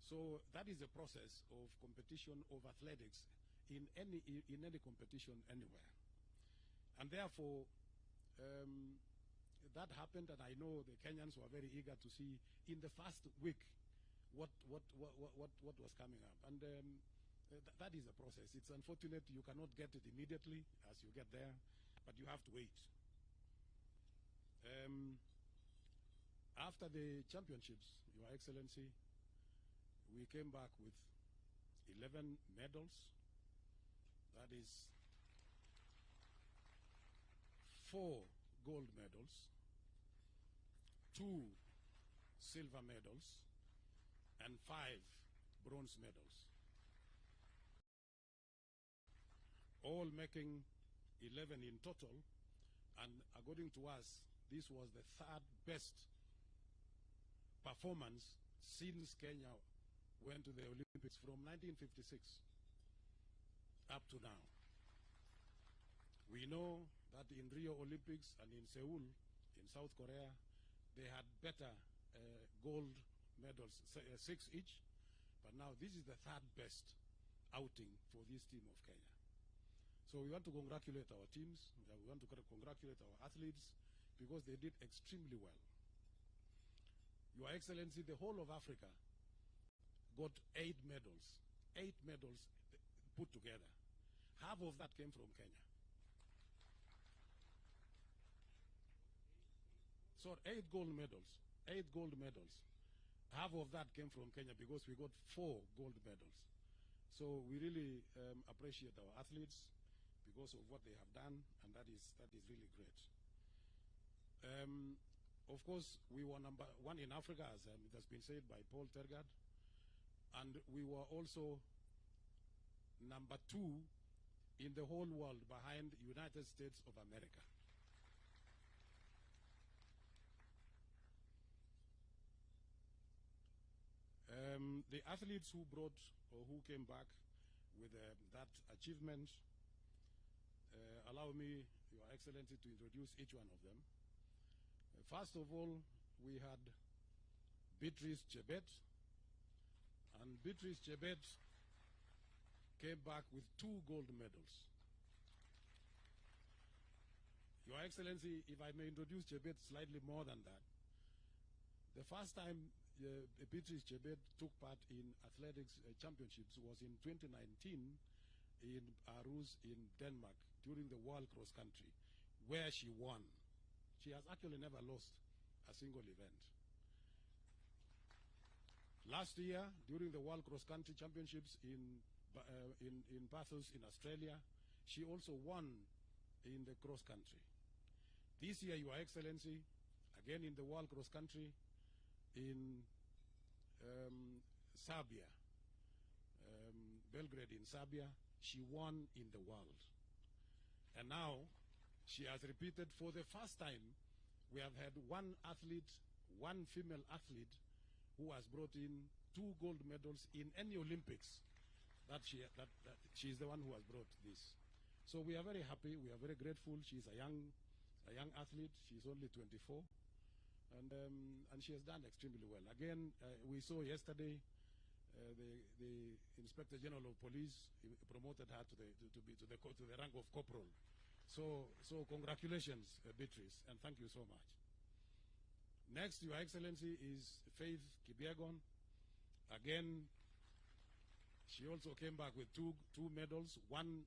So that is the process of competition of athletics in any competition anywhere. And therefore, that happened, and I know the Kenyans were very eager to see in the first week what was coming up. And that is a process. It's unfortunate you cannot get it immediately as you get there, but you have to wait. After the championships, Your Excellency, we came back with 11 medals. That is 4 gold medals, 2 silver medals, and 5 bronze medals, all making 11 in total. And according to us, this was the 3rd best performance since Kenya went to the Olympics from 1956 up to now. We know that in Rio Olympics and in Seoul, in South Korea, they had better gold medals, 6 each, but now this is the 3rd best outing for this team of Kenya. So we want to congratulate our teams, we want to congratulate our athletes, because they did extremely well. Your Excellency, the whole of Africa got 8 medals. 8 medals put together. Half of that came from Kenya. So 8 gold medals. 8 gold medals. Half of that came from Kenya because we got 4 gold medals. So we really appreciate our athletes because of what they have done, and that is really great. Of course, we were number 1 in Africa, as it has been said by Paul Tergard, and we were also number 2 in the whole world behind the United States of America. The athletes who brought or who came back with that achievement, allow me, Your Excellency, to introduce each one of them. First of all, we had Beatrice Chebet, and Beatrice Chebet came back with 2 gold medals. Your Excellency, if I may introduce Chebet slightly more than that, the first time Beatrice Chebet took part in athletics championships was in 2019 in Aarhus in Denmark during the World Cross Country, where she won. She has actually never lost a single event. Last year, during the World Cross Country Championships in Bathurst in Australia, she also won in the cross country. This year, Your Excellency, again in the World Cross Country in Serbia, Belgrade in Serbia, she won in the world. And now she has repeated for the first time. We have had 1 athlete, 1 female athlete, who has brought in 2 gold medals in any Olympics. That she is the one who has brought this. So we are very happy. We are very grateful. She is a young athlete. She is only 24, and she has done extremely well. Again, we saw yesterday the Inspector General of Police promoted her to the rank of corporal. So congratulations, Beatrice, and thank you so much. Next, Your Excellency, is Faith Kipyegon. Again, she also came back with two medals, 1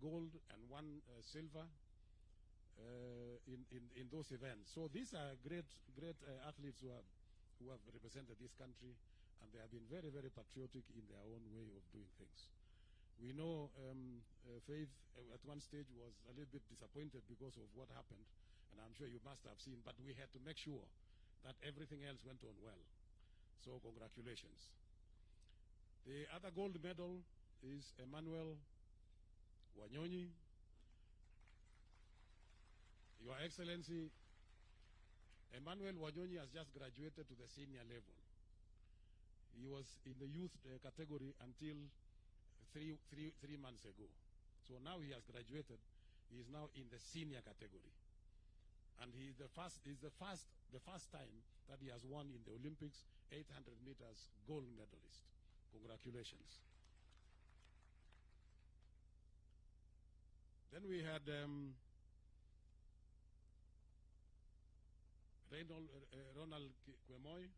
gold and 1 silver in those events. So these are great athletes who have represented this country, and they have been very, very patriotic in their own way of doing things. We know Faith at one stage was a little bit disappointed because of what happened, and I'm sure you must have seen, but we had to make sure that everything else went on well. So congratulations. The other gold medal is Emmanuel Wanyonyi. Your Excellency, Emmanuel Wanyonyi has just graduated to the senior level. He was in the youth category until three months ago. So now he has graduated. He is now in the senior category, and he is the first time that he has won in the Olympics 800 meters gold medalist. Congratulations. Then we had Ronald Kwemoy.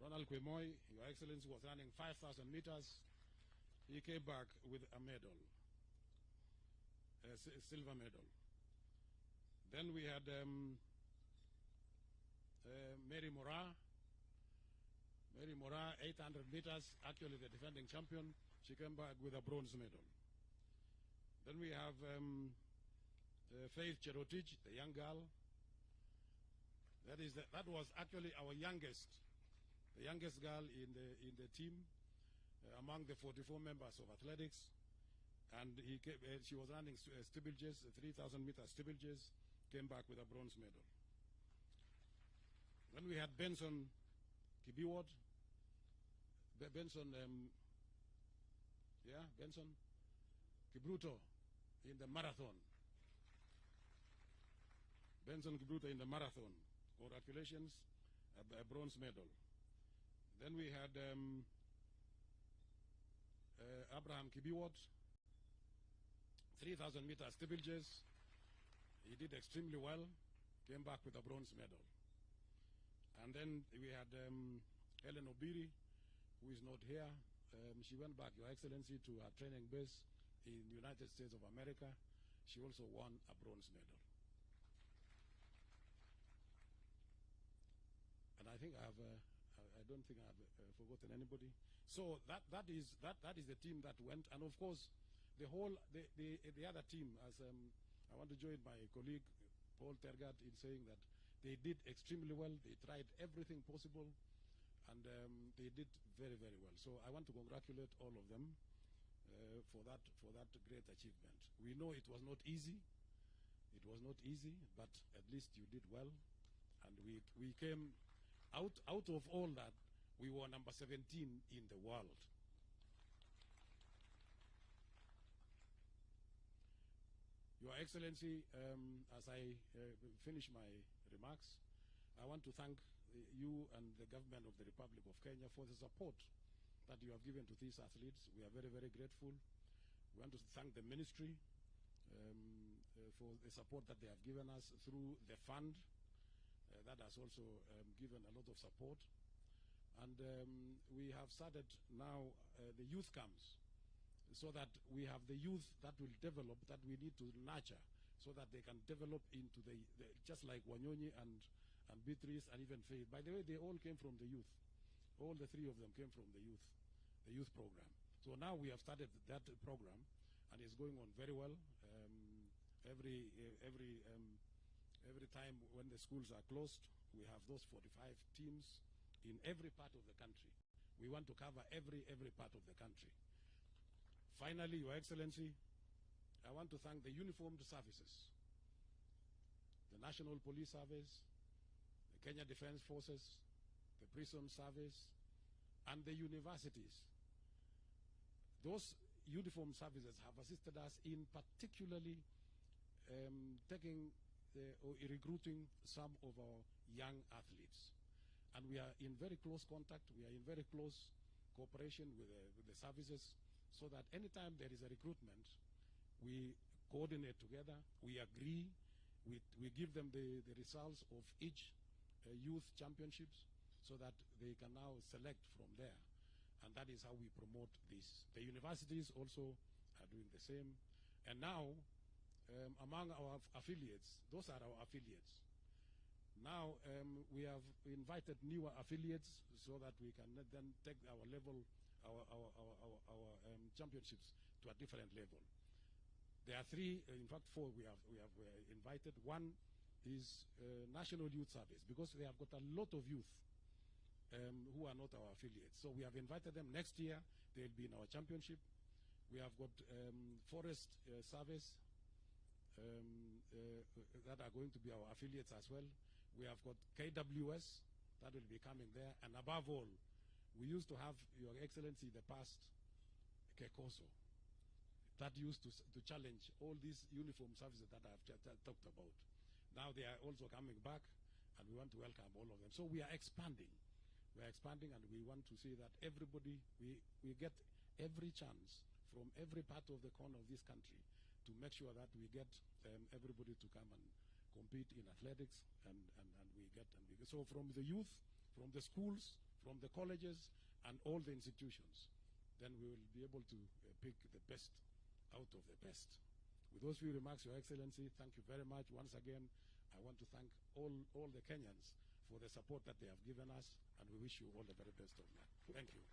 Ronald Kwemoy, Your Excellency, was running 5,000 meters. He came back with a medal, a silver medal. Then we had Mary Mora. Mary Mora, 800 meters, actually the defending champion. She came back with a bronze medal. Then we have Faith Cherotich, the young girl. That was actually our youngest, the youngest girl in the team among the 44 members of athletics. And she was running steeplechases, 3,000 meter steeplechases, came back with a bronze medal. Then we had Benson Kibiwot. Benson Kibruto in the marathon. Benson Kibruto in the marathon. Congratulations, a bronze medal. Then we had Abraham Kibiwot, 3,000 meter steeplechase. He did extremely well, came back with a bronze medal. And then we had Helen Obiri, who is not here. She went back, Your Excellency, to her training base in the United States of America. She also won a bronze medal. And I think I don't think I have forgotten anybody. So that is the team that went. And of course, the other team, as I want to join my colleague Paul Tergat in saying that they did extremely well. They tried everything possible, and they did very, very well. So I want to congratulate all of them for that great achievement. We know it was not easy. It was not easy, but at least you did well, and we came out of all that. We were number 17 in the world. Your Excellency, as I finish my remarks, I want to thank you and the government of the Republic of Kenya for the support that you have given to these athletes. We are very, very grateful. We want to thank the ministry for the support that they have given us through the fund. That has also given a lot of support. And we have started now the youth camps, so that we have the youth that will develop, that we need to nurture, so that they can develop into just like Wanyonyi and Beatrice and even Faith. By the way, they all came from the youth. All the three of them came from the youth program. So now we have started that program, and it's going on very well. Every time when the schools are closed, we have those 45 teams in every part of the country. We want to cover every part of the country. Finally, Your Excellency, I want to thank the uniformed services, the National Police Service, the Kenya Defense Forces, the Prison Service, and the universities. Those uniformed services have assisted us in particularly recruiting some of our young athletes. And we are in very close contact, we are in very close cooperation with the services, so that anytime there is a recruitment, we coordinate together, we agree, we give them the results of each youth championships, so that they can now select from there. And that is how we promote this. The universities also are doing the same. And now, among our affiliates, those are our affiliates. Now, we have invited newer affiliates so that we can then take our level, our championships to a different level. There are three, in fact, four we have invited. One is National Youth Service, because we have got a lot of youth who are not our affiliates. So we have invited them. Next year, they'll be in our championship. We have got Forest Service that are going to be our affiliates as well. We have got KWS that will be coming there. And above all, we used to have, Your Excellency, the past, Kekoso, that used to challenge all these uniform services that I've talked about. Now they are also coming back, and we want to welcome all of them. So we are expanding. we're expanding, and we want to see that everybody, we get every chance from every part of the corner of this country to make sure that we get everybody to come and compete in athletics, and we get. So from the youth, from the schools, from the colleges, and all the institutions, then we will be able to pick the best out of the best. With those few remarks, Your Excellency, thank you very much. Once again, I want to thank all the Kenyans for the support that they have given us, and we wish you all the very best of luck. Thank you.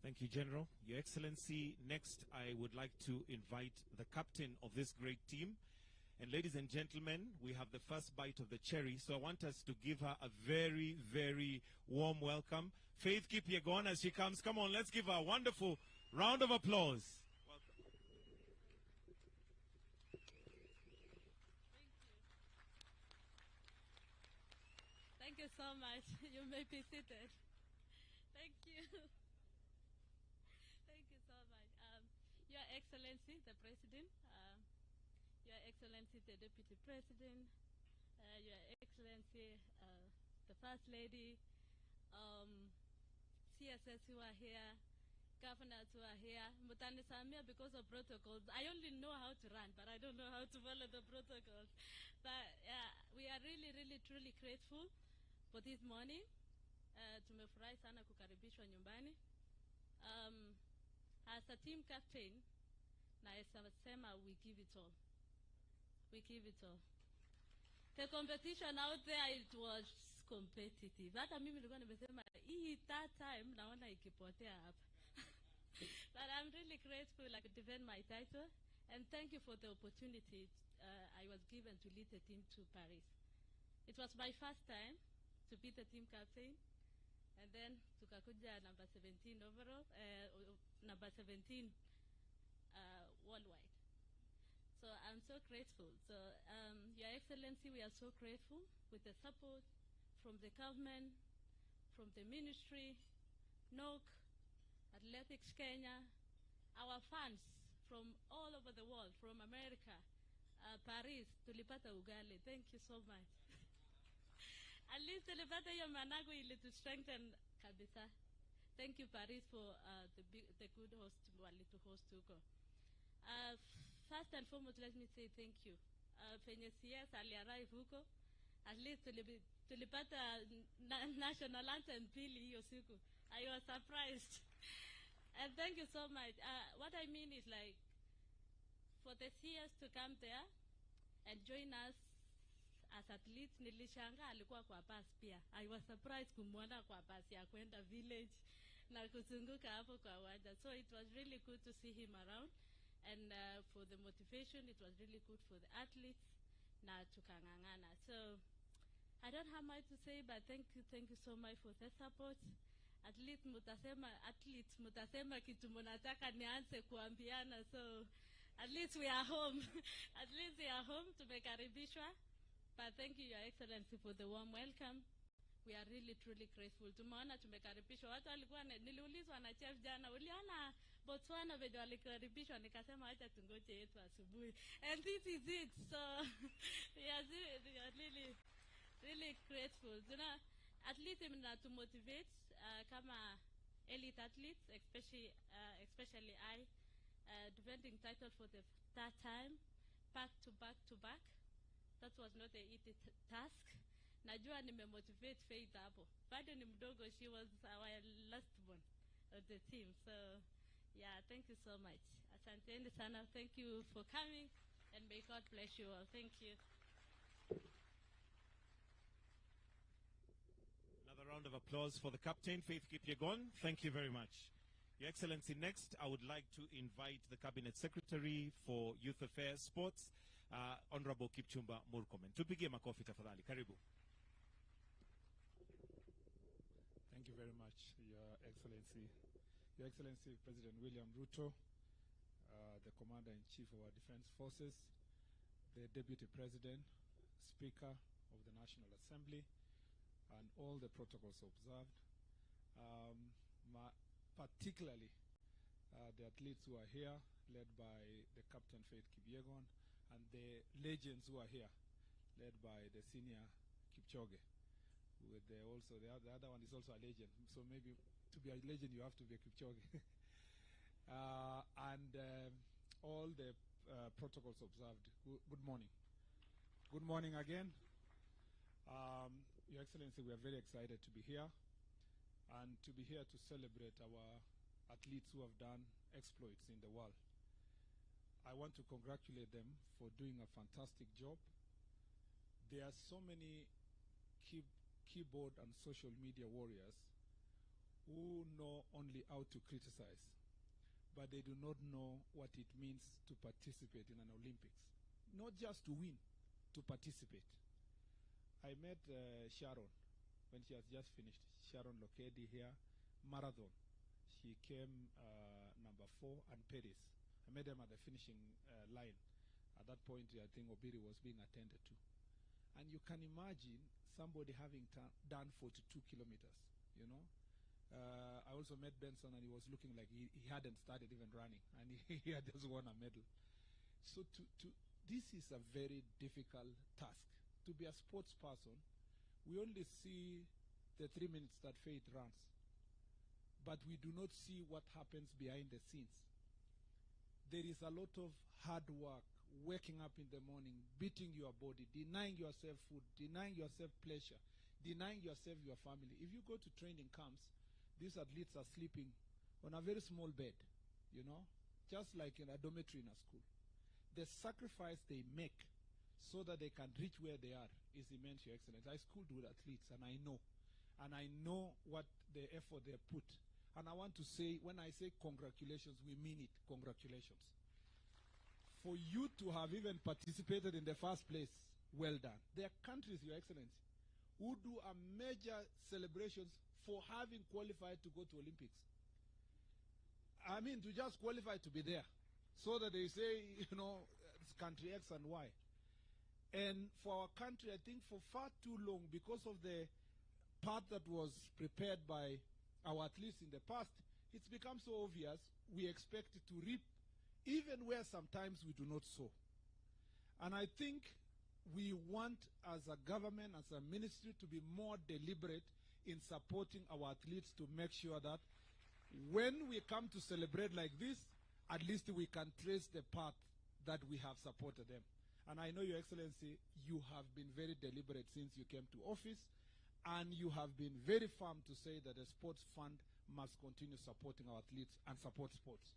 Thank you, General. Your Excellency, next I would like to invite the captain of this great team. And ladies and gentlemen, we have the first bite of the cherry, so I want us to give her a very, very warm welcome. Faith Kipyegon, as she comes. Come on, let's give her a wonderful round of applause. Thank you so much. You may be seated. Thank you. Thank you so much. Your Excellency, the President, Your Excellency, the Deputy President, Your Excellency, the First Lady, CSS who are here, governors who are here. Mutanisamia, because of protocols. I only know how to run, but I don't know how to follow the protocols. But we are really, really, truly grateful for this morning. Tumefurahi sana kukaribishwa nyumbani. As a team captain, naesema we give it all. We give it all. The competition out there, it was competitive. Hata mimi nilikuwa nimesema hii that time naona ikipotea hapa. But I'm really grateful I could defend my title, and thank you for the opportunity I was given to lead the team to Paris. It was my first time to be the team captain, and then tukakuja number 17 overall, number 17 worldwide. So I'm so grateful. So Your Excellency, we are so grateful with the support from the government, from the ministry, NOC, Athletics Kenya, our fans from all over the world, from America, Paris, tulipata ugali. Thank you so much. At least tulipata hiyo managu ili to strengthen kabisa. Thank you, Paris, for the good host wali to host huko. First and foremost, let me say thank you. Penye CS aliarrive huko, at least tulipata national anthem pili hiyo siku. I was surprised. And thank you so much. What I mean is, like, for the CS to come there and join us as athletes, nilishanga alikuwa kwa bus pia. I was surprised kumwona kwa bus ya kwenda village na kuzunguka hapo kwa uwanja. So it was really good to see him around. And for the motivation, it was really good for the athletes na tukangangana. So I don't have much to say, but thank you so much for the support. Athletes mutasema kitu mnataka nianze kuambiana. So at least we are home. At least we are home, tumekaribishwa. But thank you, Your Excellency, for the warm welcome. We are really, truly grateful. Tumeona tumekaribishwa. Watu walikuwa niliulizwa na chef jana, uliona Botswana venye walikaribishwa, nikasema acha tungoje yetu asubuhi. And this is it. So we are really, really grateful. At least to motivate kama elite athletes, especially I, defending title for the third time, back to back. That was not an easy task. Najua nimemotivate Faith hapo. Bado ni mdogo, she was our last one of the team. So yeah, thank you so much. Asanteni sana. Thank you for coming, and may God bless you all. Thank you. Another round of applause for the captain, Faith Kipyegon. Thank you very much. Your Excellency, next I would like to invite the Cabinet Secretary for Youth Affairs, Sports, Honorable Kipchumba Murkomen. Tupigie makofi tafadhali. Karibu. Thank you very much, Your Excellency. Your Excellency, President William Ruto, the Commander-in-Chief of our Defense Forces, the Deputy President, Speaker of the National Assembly, and all the protocols observed, particularly the athletes who are here, led by the Captain Faith Kipyegon, and the legends who are here, led by the senior Kipchoge. With also the other one is also a legend. So maybe to be a legend, you have to be a Kipchoge. And all the protocols observed. Good morning. Good morning again. Your Excellency, we are very excited to be here and to be here to celebrate our athletes who have done exploits in the world. I want to congratulate them for doing a fantastic job. There are so many keyboard and social media warriors who know only how to criticize, but they do not know what it means to participate in an Olympics. Not just to win, to participate. I met Sharon when she has just finished. Sharon Lokedi here, marathon. She came number 4, and Paris. I met them at the finishing line. At that point, I think Obiri was being attended to. And you can imagine somebody having done 42 kilometers, you know. I also met Benson, and he was looking like he hadn't started even running, and he had just won a medal. So this is a very difficult task. To be a sports person, we only see the 3 minutes that Faith runs, but we do not see what happens behind the scenes. There is a lot of hard work, waking up in the morning, beating your body, denying yourself food, denying yourself pleasure, denying yourself your family. If you go to training camps, these athletes are sleeping on a very small bed, you know, just like in a dormitory in a school. The sacrifice they make so that they can reach where they are is immense, Your Excellency. I schooled with athletes, and I know what the effort they put. And I want to say, when I say congratulations, we mean it. Congratulations. For you to have even participated in the first place, well done. There are countries, Your Excellency, who do a major celebrations for having qualified to go to Olympics. I mean, to just qualify to be there, so that they say, you know, it's country X and Y. And for our country, I think for far too long, because of the path that was prepared by our athletes in the past, it's become so obvious we expect to reap even where sometimes we do not sow. And I think we want, as a government, as a ministry, to be more deliberate in supporting our athletes to make sure that when we come to celebrate like this, at least we can trace the path that we have supported them. And I know, Your Excellency, you have been very deliberate since you came to office, and you have been very firm to say that the sports fund must continue supporting our athletes and support sports.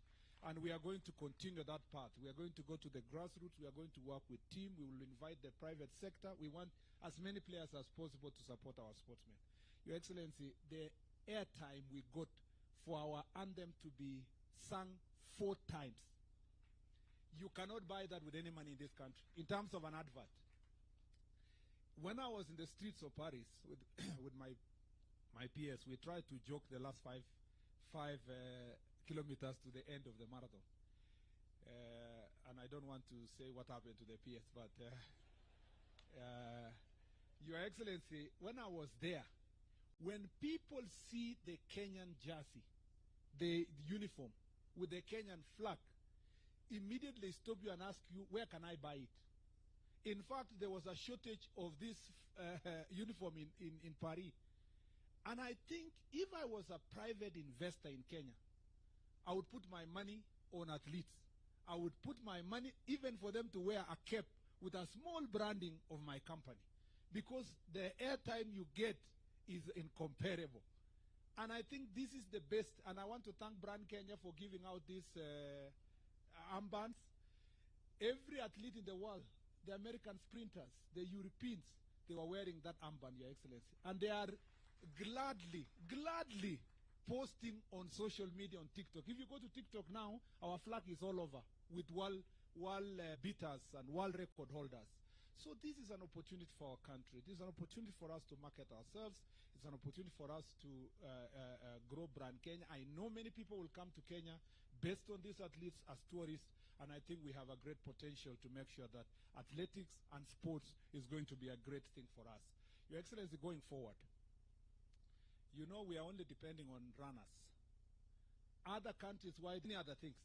And we are going to continue that path. We are going to go to the grassroots. We are going to work with team. We will invite the private sector. We want as many players as possible to support our sportsmen. Your Excellency, the airtime we got for our anthem to be sung 4 times, you cannot buy that with any money in this country, in terms of an advert. When I was in the streets of Paris with my peers, we tried to joke the last 5 kilometers to the end of the marathon. And I don't want to say what happened to the peers, but Your Excellency, when I was there, when people see the Kenyan jersey, the uniform with the Kenyan flag, immediately stop you and ask you, where can I buy it? In fact, there was a shortage of this uniform in Paris. And I think if I was a private investor in Kenya, I would put my money on athletes. I would put my money even for them to wear a cap with a small branding of my company, because the airtime you get is incomparable. And I think this is the best. And I want to thank Brand Kenya for giving out these armbands. Every athlete in the world, the American sprinters, the Europeans, they were wearing that armband, Your Excellency. And they are gladly posting on social media, on TikTok. If you go to TikTok now, our flag is all over with world beaters and world record holders. So this is an opportunity for our country. This is an opportunity for us to market ourselves. It's an opportunity for us to grow Brand Kenya. I know many people will come to Kenya based on these athletes as tourists, and I think we have a great potential to make sure that athletics and sports is going to be a great thing for us. Your Excellency, going forward, you know we are only depending on runners. Other countries, why any other things?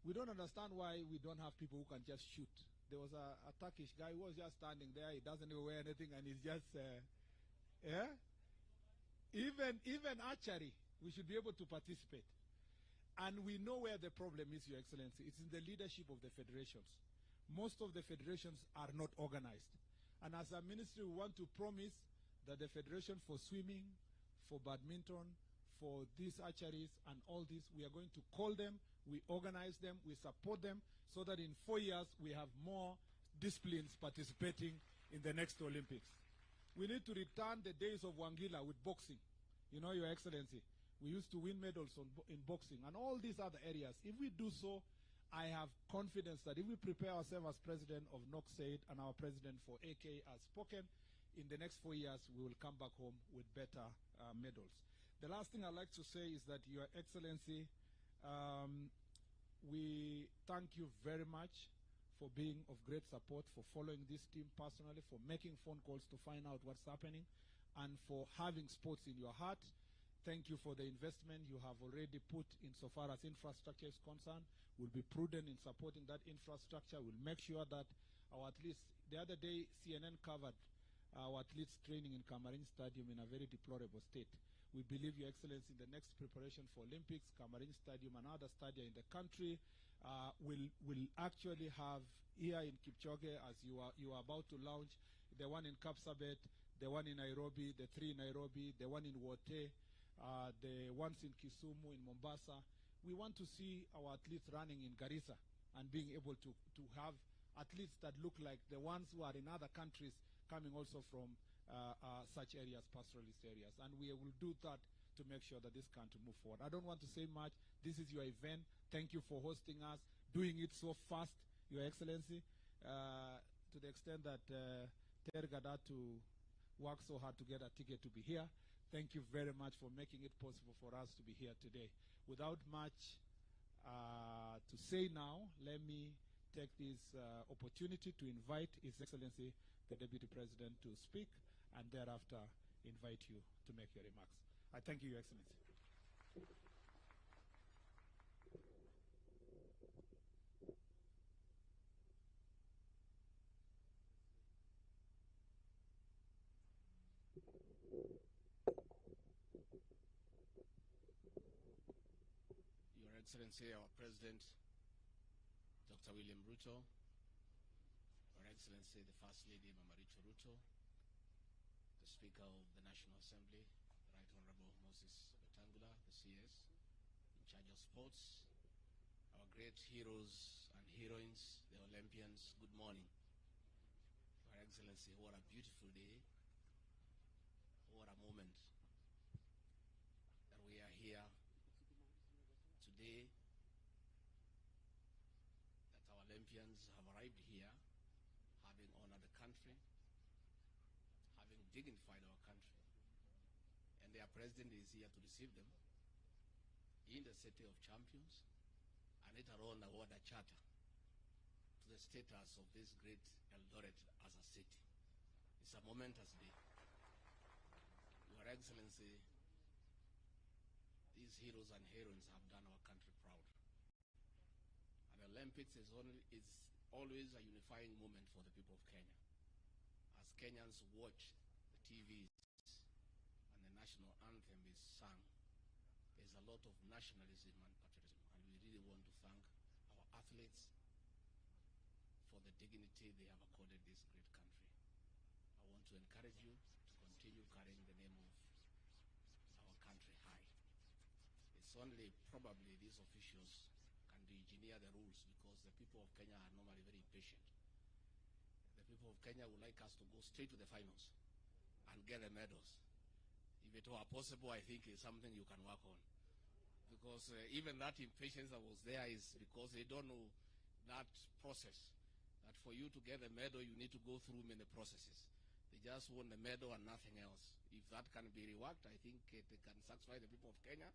We don't understand why we don't have people who can just shoot. There was a Turkish guy who was just standing there. He doesn't even wear anything, and he's just Yeah? Even archery, we should be able to participate. And we know where the problem is, Your Excellency. It's in the leadership of the federations. Most of the federations are not organized. And as a ministry, we want to promise that the federation for swimming, for badminton, for these archeries and all this, we are going to call them, we organize them, we support them, so that in 4 years we have more disciplines participating in the next Olympics. We need to return the days of Wangila with boxing. You know, Your Excellency, we used to win medals in boxing and all these other areas. If we do so, I have confidence that if we prepare ourselves as president of NOCSAID and our president for AK has spoken, in the next 4 years we will come back home with better medals. The last thing I'd like to say is that, Your Excellency, we thank you very much for being of great support, for following this team personally, for making phone calls to find out what's happening, and for having sports in your heart. Thank you for the investment you have already put insofar as infrastructure is concerned. We'll be prudent in supporting that infrastructure. We'll make sure that our athletes, the other day CNN covered our athletes training in Camarines Stadium in a very deplorable state. We believe, Your Excellency, in the next preparation for Olympics, Camarines Stadium and other stadia in the country will actually have, here in Kipchoge, as you are about to launch, the one in Kapsabet, the one in Nairobi, the 3 in Nairobi, the one in Wote, the ones in Kisumu, in Mombasa. We want to see our athletes running in Garissa and being able to have athletes that look like the ones who are in other countries coming also from such areas, pastoralist areas. And we will do that to make sure that this country move forward. I don't want to say much. This is your event. Thank you for hosting us, doing it so fast, Your Excellency, to the extent that Tergad had to work so hard to get a ticket to be here. Thank you very much for making it possible for us to be here today. Without much to say now, let me take this opportunity to invite His Excellency, the Deputy President, to speak, and thereafter invite you to make your remarks. I thank you, Your Excellency. Your Excellency, our President, Dr. William Ruto, Your Excellency, the First Lady, Mama Rachel Ruto, the Speaker of the National Assembly, the Right Honorable Moses Wetangula, the CS, in charge of sports, our great heroes and heroines, the Olympians, good morning. Your Excellency, what a beautiful day, what a moment that we are here today, that our Olympians have arrived here, having honored the country, having dignified our country, and their president is here to receive them in the city of champions, and later on award a charter to the status of this great Eldoret as a city. It's a momentous day. Your Excellency, these heroes and heroines have done our country proud. And the Olympics is always a unifying moment for the people of Kenya. As Kenyans watch the TVs and the national anthem is sung, there's a lot of nationalism and patriotism. And we really want to thank our athletes for the dignity they have accorded this great country. I want to encourage you to continue carrying the name of our country high. It's only probably these officials can engineer the rules, because the people of Kenya are normally very impatient. The people of Kenya would like us to go straight to the finals and get the medals. If it were possible, I think it's something you can work on. Because even that impatience that was there is because they don't know that process. That for you to get a medal, you need to go through many processes. They just want the medal and nothing else. If that can be reworked, I think it can satisfy the people of Kenya.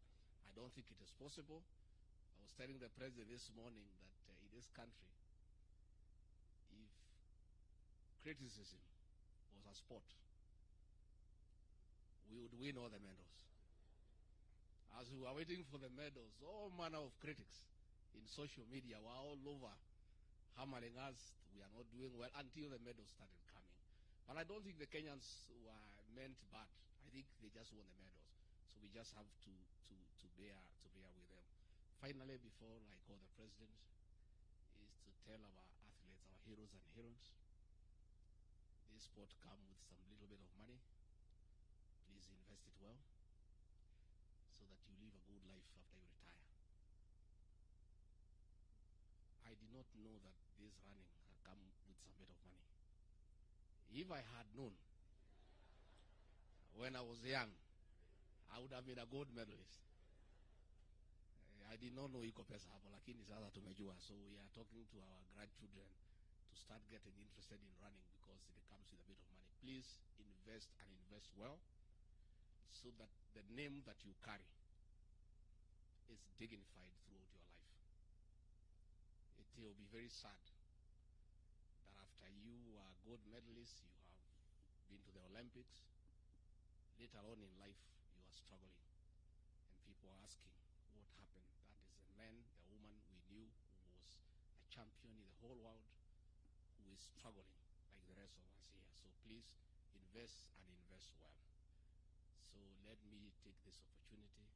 I don't think it is possible. I was telling the president this morning that in this country, if criticism was a sport, we would win all the medals. As we were waiting for the medals, all manner of critics in social media were all over hammering us. We are not doing well until the medals started coming. But I don't think the Kenyans were meant bad. I think they just won the medals. So we just have to bear with them. Finally, before I call the president, is to tell our athletes, our heroes and heroines, this sport comes with some little bit of money. Please invest it well so that you live a good life after you retire. I did not know that this running had come with some bit of money. If I had known when I was young, I would have been a gold medalist. I did not know iko pesa hapo, lakini sasa tumejua. So we are talking to our grandchildren to start getting interested in running because it comes with a bit of money. Please invest and invest well so that the name that you carry is dignified throughout your life. It will be very sad that after you are gold medalist, you have been to the Olympics, later on in life, you are struggling. And people are asking, what happened? That is the man, the woman we knew who was a champion in the whole world, who is struggling like the rest of us here. So please invest and invest well. So let me take this opportunity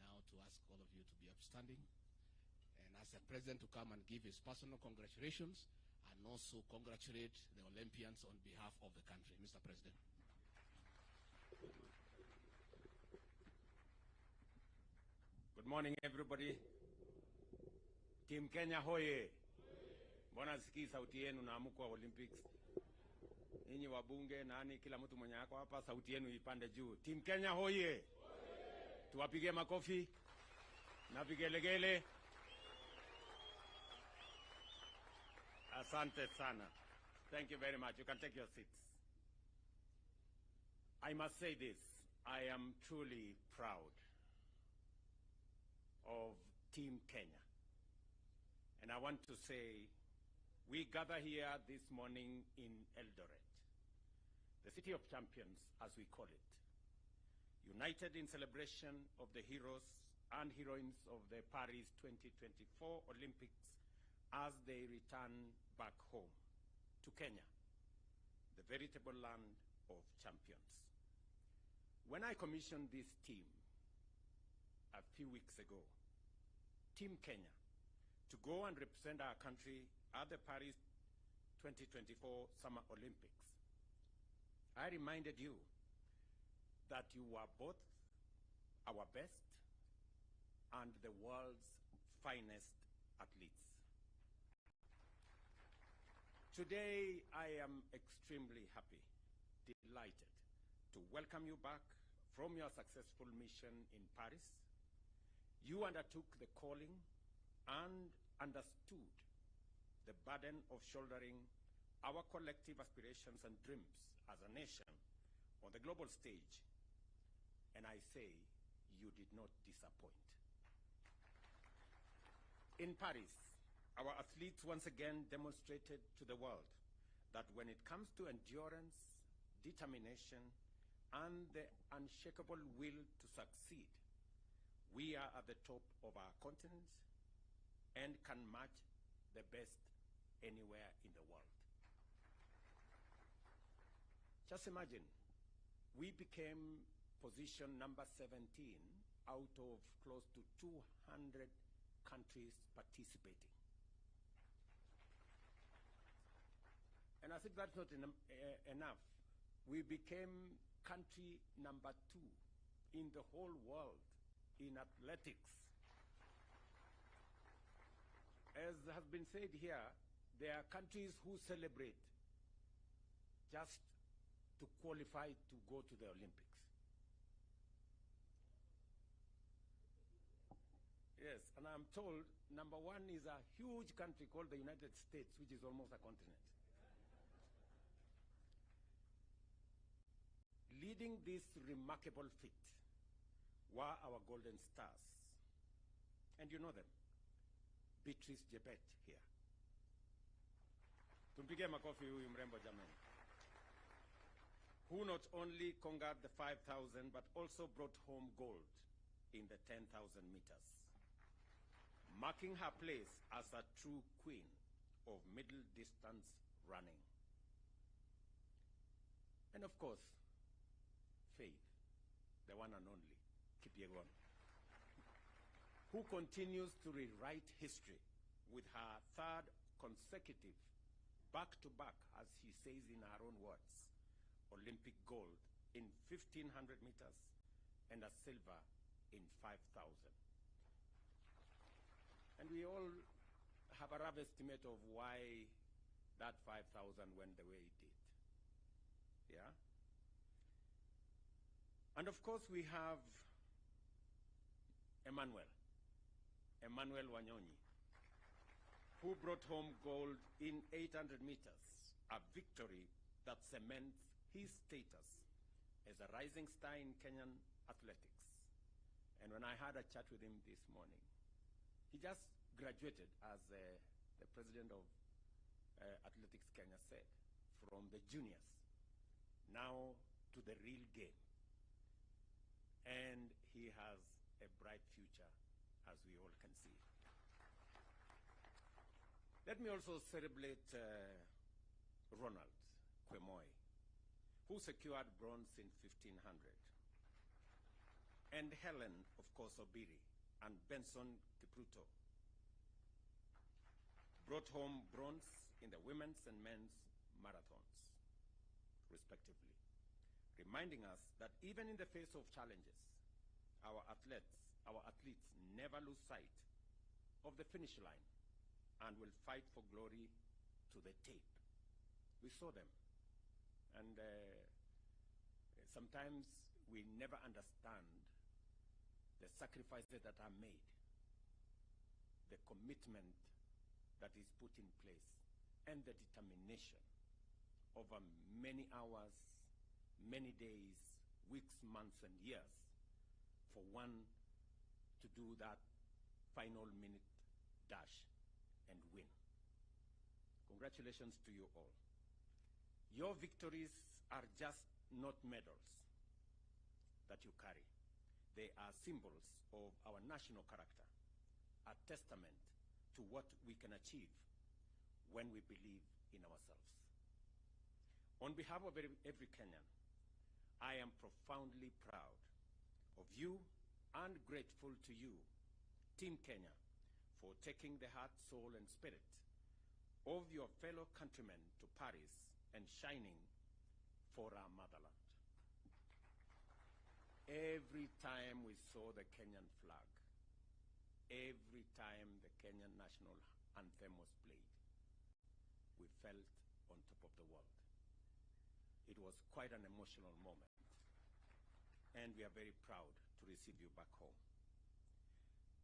now to ask all of you to be upstanding, and ask the president to come and give his personal congratulations and also congratulate the Olympians on behalf of the country. Mr. President. Good morning, everybody. Team Kenya hoye. Mbona sikii sauti yenu na amko Olympics? Ninyi wabunge nani kila mtu mwenye yako hapa sauti yenu ipande juu. Team Kenya hoye. Tuwapige makofi na vigelegele. Asante sana. Thank you very much. You can take your seats. I must say this. I am truly proud of Team Kenya. And I want to say, we gather here this morning in Eldoret, the city of champions, as we call it, united in celebration of the heroes and heroines of the Paris 2024 Olympics as they return back home to Kenya, the veritable land of champions. When I commissioned this team a few weeks ago, Team Kenya, to go and represent our country at the Paris 2024 Summer Olympics, I reminded you that you are both our best and the world's finest athletes. Today, I am extremely happy, delighted to welcome you back from your successful mission in Paris. You undertook the calling and understood the burden of shouldering our collective aspirations and dreams as a nation on the global stage. And I say, you did not disappoint. In Paris, our athletes once again demonstrated to the world that when it comes to endurance, determination, and the unshakable will to succeed, we are at the top of our continent and can match the best anywhere in the world. Just imagine, we became position number 17 out of close to 200 countries participating. And I think that's not enough. We became country number 2 in the whole world in athletics. As has been said here, there are countries who celebrate just to qualify to go to the Olympics. Yes, and I'm told number 1 is a huge country called the United States, which is almost a continent. Leading this remarkable feat were our golden stars. And you know them. Beatrice Jebet here. Tumpige makofi huyu mrembo jamani. Who not only conquered the 5,000 but also brought home gold in the 10,000 meters, marking her place as a true queen of middle distance running. And of course, Faith, the one and only, Kipyegon, who continues to rewrite history with her third consecutive back-to-back, as she says in her own words, Olympic gold in 1,500 meters and a silver in 5,000. And we all have a rough estimate of why that 5,000 went the way it did. Yeah? And of course we have Emmanuel Wanyonyi, who brought home gold in 800 meters, a victory that cements his status as a rising star in Kenyan athletics. And when I had a chat with him this morning, he just graduated, as the president of Athletics Kenya said, from the juniors now to the real game. And he has a bright future, as we all can see. Let me also celebrate Ronald Kwemoy, who secured bronze in 1,500. And Helen, of course, Obiri, and Benson Kipruto brought home bronze in the women's and men's marathons, respectively, reminding us that even in the face of challenges, our athletes never lose sight of the finish line and will fight for glory to the tape. We saw them, and sometimes we never understand the sacrifices that are made, the commitment that is put in place, and the determination over many hours, many days, weeks, months, and years for one to do that final minute dash and win. Congratulations to you all. Your victories are just not medals that you carry. They are symbols of our national character, a testament to what we can achieve when we believe in ourselves. On behalf of every Kenyan, I am profoundly proud of you and grateful to you, Team Kenya, for taking the heart, soul, and spirit of your fellow countrymen to Paris and shining for our motherland. Every time we saw the Kenyan flag, every time the Kenyan national anthem was played, we felt on top of the world. It was quite an emotional moment, and we are very proud to receive you back home.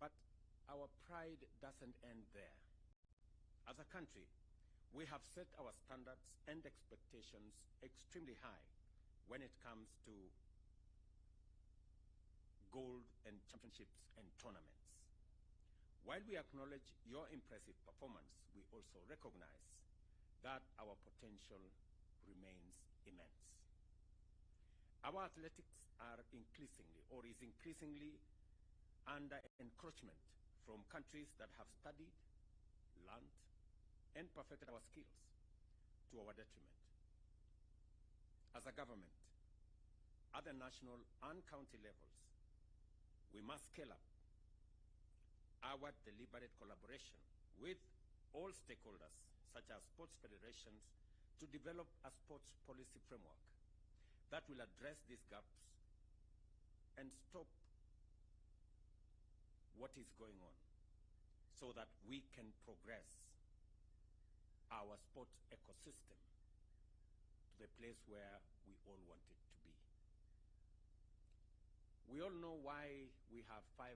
But our pride doesn't end there. As a country, we have set our standards and expectations extremely high when it comes to gold and championships and tournaments. While we acknowledge your impressive performance, we also recognize that our potential remains immense. Our athletics are increasingly, or is increasingly, under encroachment from countries that have studied, learned, and perfected our skills to our detriment. As a government, at the national and county levels, we must scale up our deliberate collaboration with all stakeholders, such as sports federations, to develop a sports policy framework that will address these gaps and stop what is going on so that we can progress our sports ecosystem to the place where we all want it to be. We all know why we have 4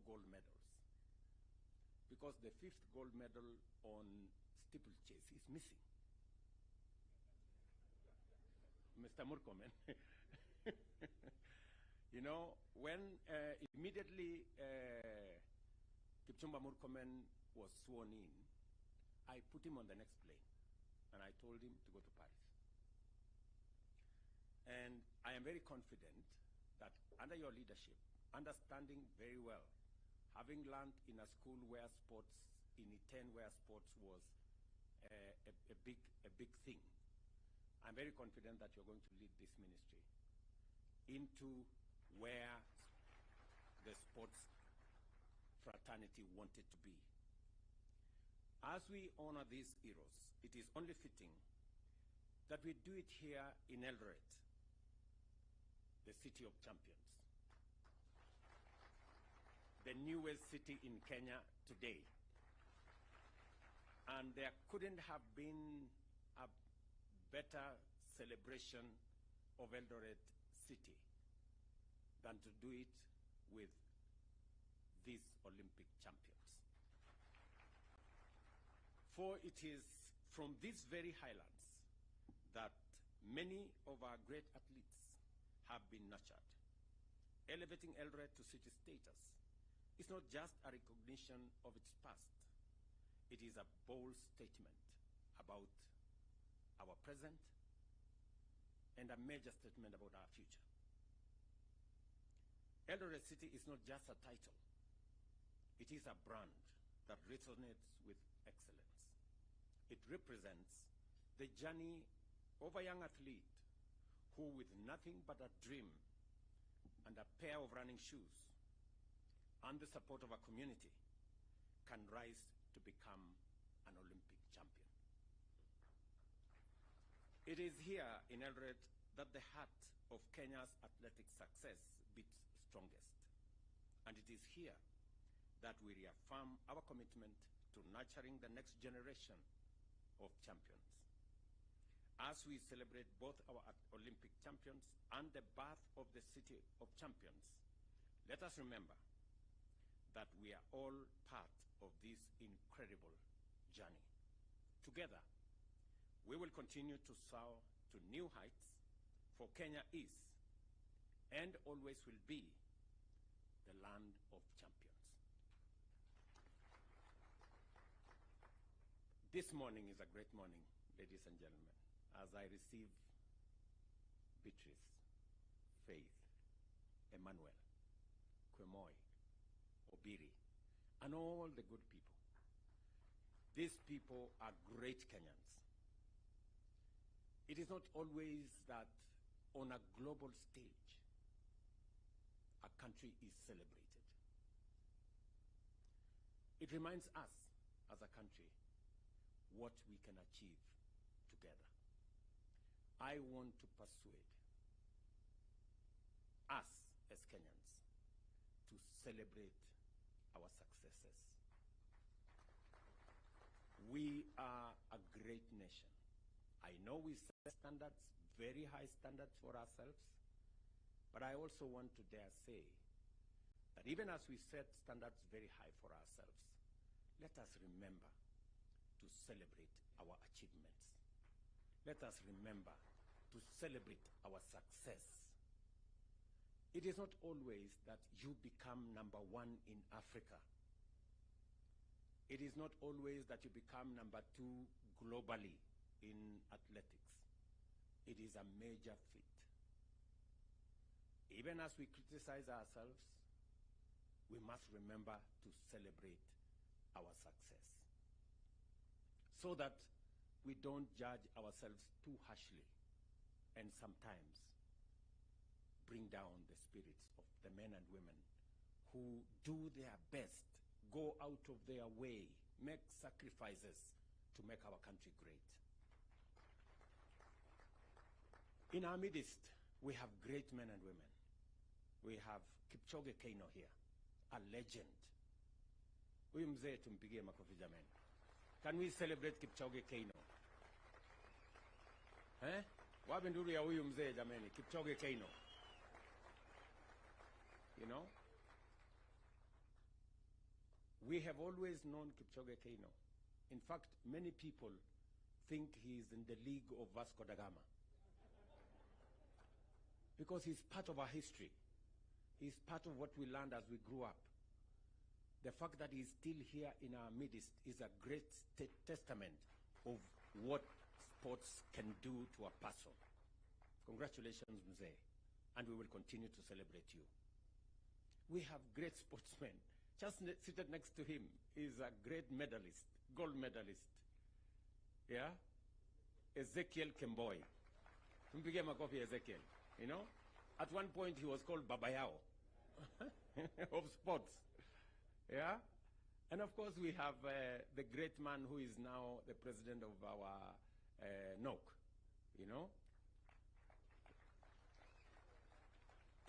gold medals. Because the 5th gold medal on steeplechase is missing. Mr. Murkomen. You know, when immediately Kipchumba Murkomen was sworn in, I put him on the next plane, and I told him to go to Paris. And I am very confident that under your leadership, understanding very well, having learned in a school where sports, in Iten where sports was a big thing, I'm very confident that you're going to lead this ministry into where the sports fraternity wanted to be. As we honor these heroes, it is only fitting that we do it here in Eldoret, the city of champions, the newest city in Kenya today. And there couldn't have been a better celebration of Eldoret city than to do it with these Olympic champions. For it is from these very highlands that many of our great athletes have been nurtured. Elevating Eldoret to city status is not just a recognition of its past. It is a bold statement about our present and a major statement about our future. Eldoret City is not just a title. It is a brand that resonates with excellence. It represents the journey of a young athlete who, with nothing but a dream and a pair of running shoes and the support of a community, can rise to become an Olympic champion. It is here in Eldoret that the heart of Kenya's athletic success beats strongest. And it is here that we reaffirm our commitment to nurturing the next generation of champions. As we celebrate both our Olympic champions and the birth of the city of champions, let us remember that we are all part of this incredible journey. Together, we will continue to soar to new heights, for Kenya is and always will be the land of champions. This morning is a great morning, ladies and gentlemen, as I receive Beatrice, Faith, Emmanuel, Kwemoy, Obiri, and all the good people. These people are great Kenyans. It is not always that on a global stage, a country is celebrated. It reminds us as a country what we can achieve together. I want to persuade us as Kenyans to celebrate our successes. We are a great nation. I know we set standards, very high standards for ourselves, but I also want to dare say that even as we set standards very high for ourselves, let us remember to celebrate our achievements. Let us remember to celebrate our success. It is not always that you become number one in Africa. It is not always that you become number two globally in athletics. It is a major feat. Even as we criticize ourselves, we must remember to celebrate our success, so that we don't judge ourselves too harshly and sometimes bring down the spirits of the men and women who do their best, go out of their way, make sacrifices to make our country great. In our midst, we have great men and women. We have Kipchoge Keino here, a legend. Huyu mzee tumpigie makofi jamani. Can we celebrate Kipchoge Keino? Wapi nduru ya huyu mzee jamani, Kipchoge Keino. You know? We have always known Kipchoge Keino. In fact, many people think he is in the league of Vasco da Gama, because he's part of our history. He's part of what we learned as we grew up. The fact that he's still here in our midst is a great testament of what sports can do to a person. Congratulations, Mzee, and we will continue to celebrate you. We have great sportsmen. Just seated next to him is a great medalist, gold medalist. Yeah? Ezekiel Kemboi. Tumpigie makofi Ezekiel. You know? At one point, he was called Babayao of sports. Yeah? And of course, we have the great man who is now the president of our NOC, you know?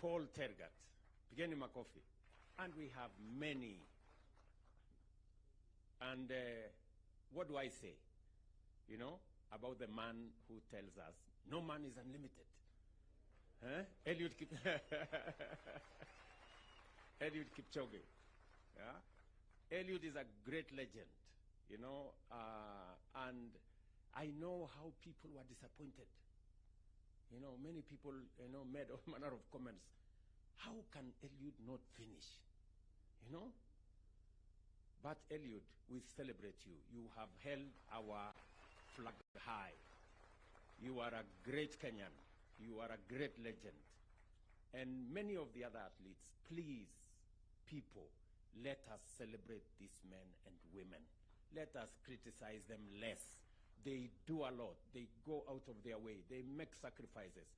Paul Tergat, Pigeni Makofi. And we have many. And what do I say, you know, about the man who tells us, no man is unlimited. Huh? Eliud Kipchoge. Yeah? Eliud is a great legend, you know, and I know how people were disappointed. You know, many people, you know, made all manner of comments. How can Eliud not finish? You know? But Eliud, we celebrate you. You have held our flag high. You are a great Kenyan. You are a great legend. And many of the other athletes, please, people, let us celebrate these men and women. Let us criticize them less. They do a lot. They go out of their way. They make sacrifices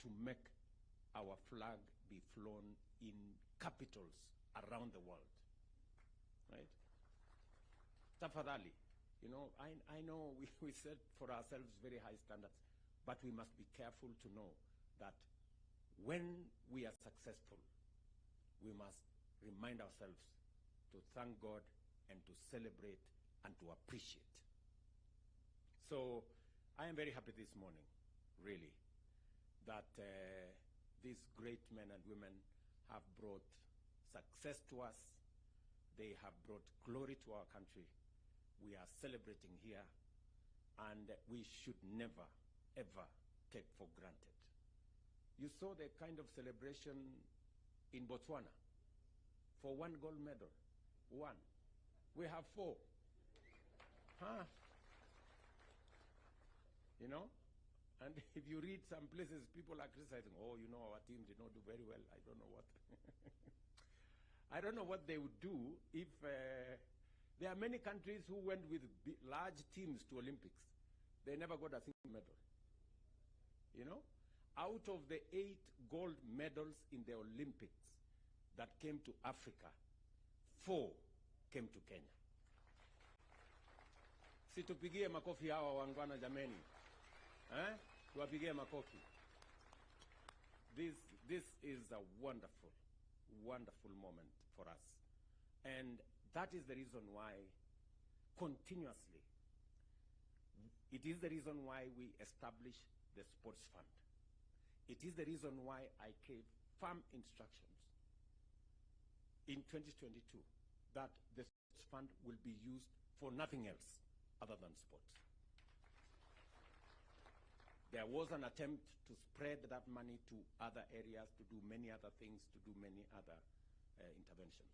to make our flag be flown in capitals around the world. Right? Tafadhali, you know, I know we set for ourselves very high standards, but we must be careful to know that when we are successful, we must remind ourselves to thank God and to celebrate and to appreciate. So I am very happy this morning, really, that these great men and women have brought success to us. They have brought glory to our country. We are celebrating here, and we should never, ever take for granted. You saw the kind of celebration in Botswana for 1 gold medal. 1. We have 4. Huh? You know? And if you read some places, people are criticizing, oh, you know, our team did not do very well. I don't know what. I don't know what they would do if there are many countries who went with large teams to Olympics. They never got a single medal. You know? Out of the 8 gold medals in the Olympics that came to Africa, 4 came to Kenya. Situpigie makofi hawa wangwana jameni. Tuwapigie makofi. This is a wonderful, wonderful moment for us. And that is the reason why continuously, it is the reason why we established the sports fund. It is the reason why I gave firm instructions in 2022 that the sports fund will be used for nothing else other than sports. There was an attempt to spread that money to other areas, to do many other things, to do many other interventions.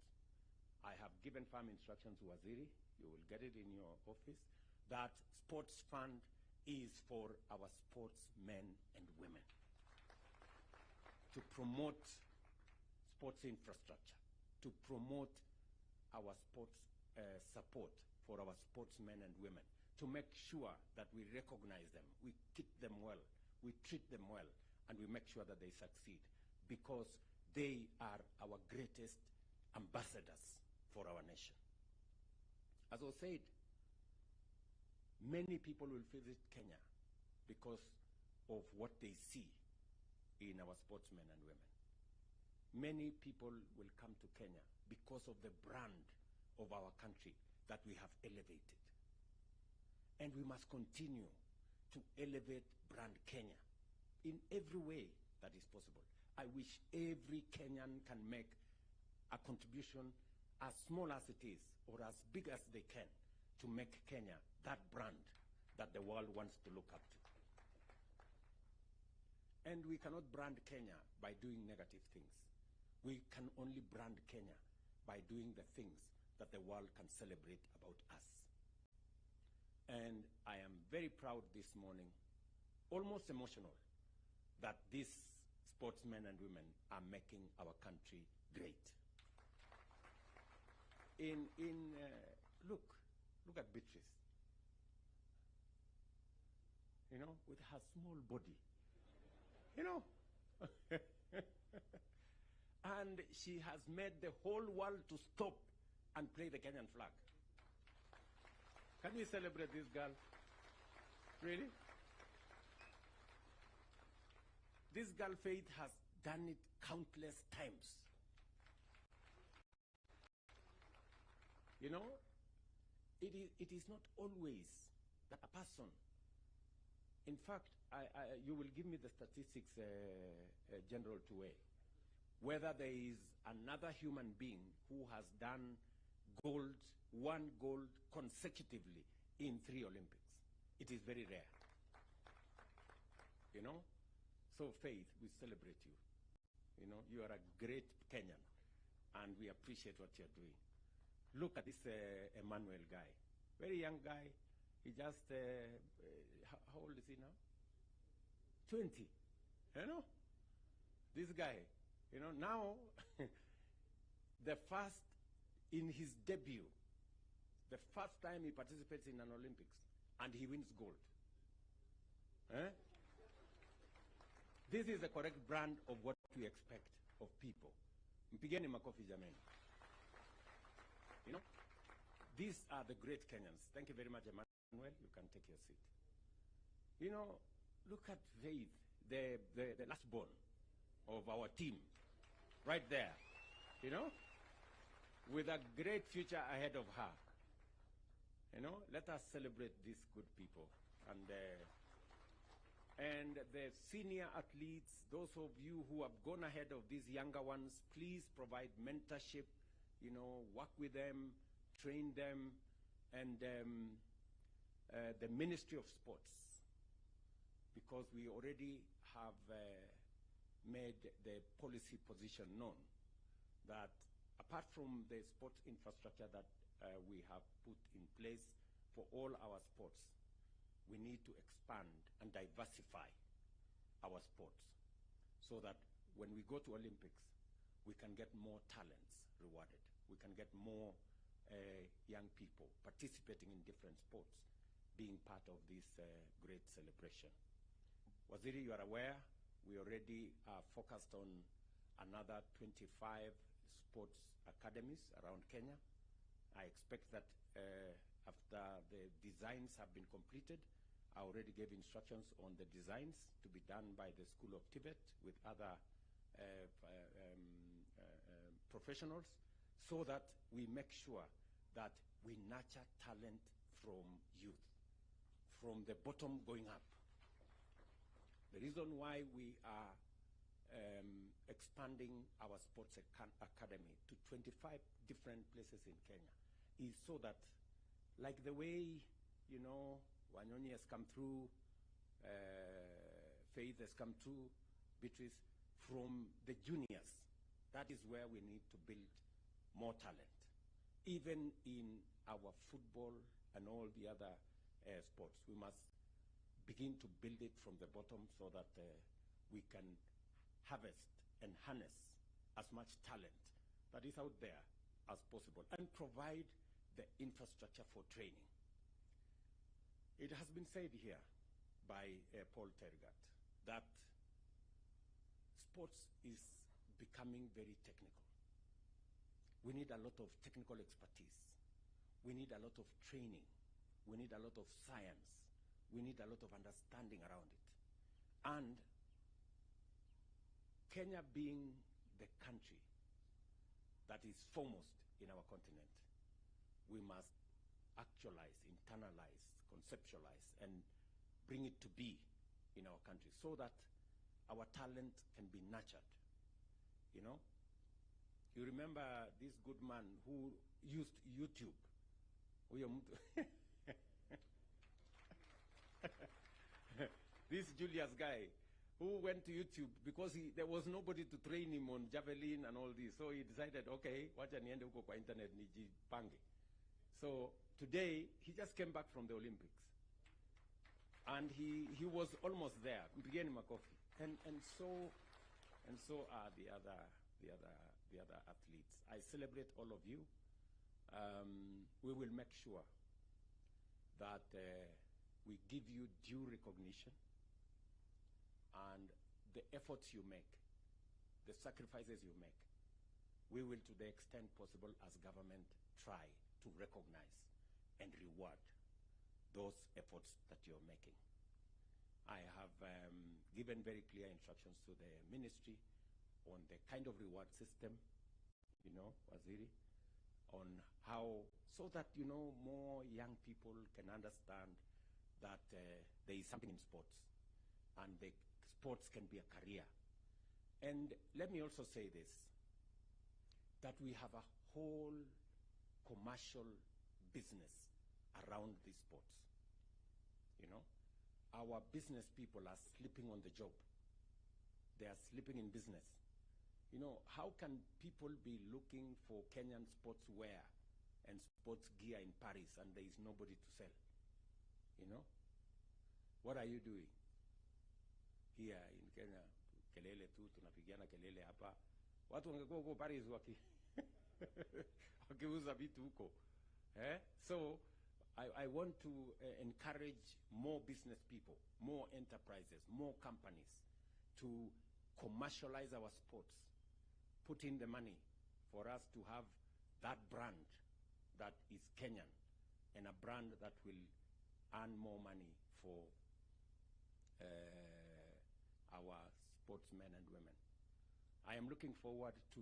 I have given firm instructions to Waziri, you will get it in your office, that sports fund is for our sportsmen and women, to promote sports infrastructure, to promote our sports support for our sportsmen and women, to make sure that we recognize them, we keep them well, we treat them well, and we make sure that they succeed, because they are our greatest ambassadors for our nation. As I said, many people will visit Kenya because of what they see in our sportsmen and women. Many people will come to Kenya because of the brand of our country that we have elevated. And we must continue to elevate brand Kenya in every way that is possible. I wish every Kenyan can make a contribution as small as it is or as big as they can to make Kenya that brand that the world wants to look up to. And we cannot brand Kenya by doing negative things. We can only brand Kenya by doing the things that the world can celebrate about us. And I am very proud this morning, almost emotional, that these sportsmen and women are making our country great. Look at Beatrice. You know, with her small body. You know, and she has made the whole world to stop and play the Kenyan flag. Can we celebrate this girl? Really? This girl, Faith, has done it countless times. You know, it is not always that a person, in fact, you will give me the statistics, General Tuwe, whether there is another human being who has done one gold consecutively in 3 Olympics. It is very rare. You know? So, Faith, we celebrate you. You know, you are a great Kenyan, and we appreciate what you're doing. Look at this Emmanuel guy. Very young guy. He just, how old is he now? 20. You know? This guy, you know, now, the first, in his debut, the first time he participates in an Olympics, and he wins gold. Eh? This is the correct brand of what we expect of people. Mpigeni makofi jameni. You know, these are the great Kenyans. Thank you very much, Emmanuel. You can take your seat. You know, look at Faith, the last born of our team, right there. You know, with a great future ahead of her. You know, let us celebrate these good people. And the senior athletes, those of you who have gone ahead of these younger ones, please provide mentorship, you know, work with them, train them, and the Ministry of Sports, because we already have made the policy position known that apart from the sports infrastructure that we have put in place for all our sports, we need to expand and diversify our sports so that when we go to Olympics, we can get more talents rewarded. We can get more young people participating in different sports, being part of this great celebration. Waziri, you are aware, we already are focused on another 25 sports academies around Kenya. I expect that after the designs have been completed, I already gave instructions on the designs to be done by the School of Tibet with other professionals, so that we make sure that we nurture talent from youth, from the bottom going up. The reason why we are expanding our sports academy to 25 different places in Kenya is so that, like the way, you know, Wanyonyi has come through, Faith has come through, Beatrice, from the juniors. That is where we need to build more talent. Even in our football and all the other sports, we must begin to build it from the bottom so that we can harvest and harness as much talent that is out there as possible and provide the infrastructure for training. It has been said here by Paul Tergat that sports is becoming very technical. We need a lot of technical expertise. We need a lot of training. We need a lot of science. We need a lot of understanding around it. And Kenya being the country that is foremost in our continent, we must actualize, internalize, conceptualize, and bring it to be in our country so that our talent can be nurtured. You know, you remember this good man who used YouTube. This Julius guy who went to YouTube because there was nobody to train him on javelin and all this. So he decided, okay, wacha niende huko kwa internet nijipange. So today, he just came back from the Olympics. And he was almost there, Mpigeni makofi. And so are the other athletes. I celebrate all of you. We will make sure that we give you due recognition, and the efforts you make, the sacrifices you make, we will, to the extent possible as government, try to recognize and reward those efforts that you're making. I have given very clear instructions to the ministry on the kind of reward system, you know, Waziri, on how, so that, you know, more young people can understand that there is something in sports, and the sports can be a career. And let me also say this, that we have a whole commercial business around these sports. You know, our business people are sleeping on the job. They are sleeping in business. You know, how can people be looking for Kenyan sports wear and sports gear in Paris and there is nobody to sell? You know, what are you doing here in Kenya? Kelele tu, tunapigiana kelele hapa. Watu wangekuwa huko Paris wakiuza vitu huko. So I want to encourage more business people, more enterprises, more companies to commercialize our sports, put in the money for us to have that brand that is Kenyan, and a brand that will earn more money for our sportsmen and women. I am looking forward to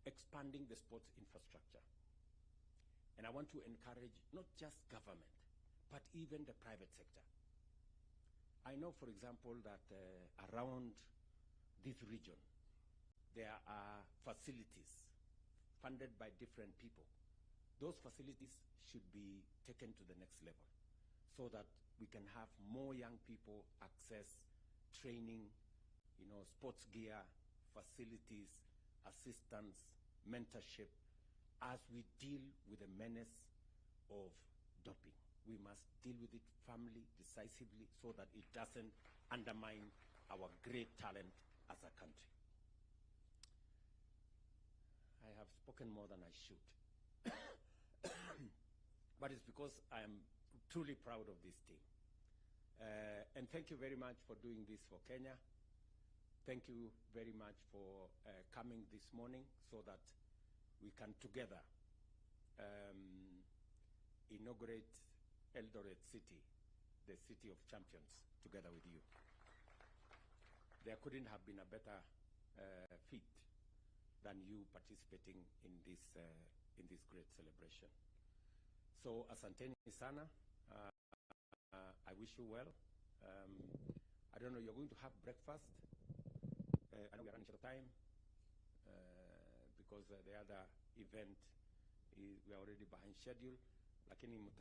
expanding the sports infrastructure. And I want to encourage not just government, but even the private sector. I know, for example, that around this region, there are facilities funded by different people. Those facilities should be taken to the next level so that we can have more young people access training, you know, sports gear, facilities, assistance, mentorship, as we deal with the menace of doping. We must deal with it firmly, decisively, so that it doesn't undermine our great talent as a country. I have spoken more than I should. But it's because I am truly proud of this team. And thank you very much for doing this for Kenya. Thank you very much for coming this morning so that we can together inaugurate Eldoret City, the city of champions, together with you. There couldn't have been a better feat than you participating in this great celebration. So, asanteni sana. I wish you well. I don't know, you're going to have breakfast. I know we are running out of time because the other event we are already behind schedule. Lakini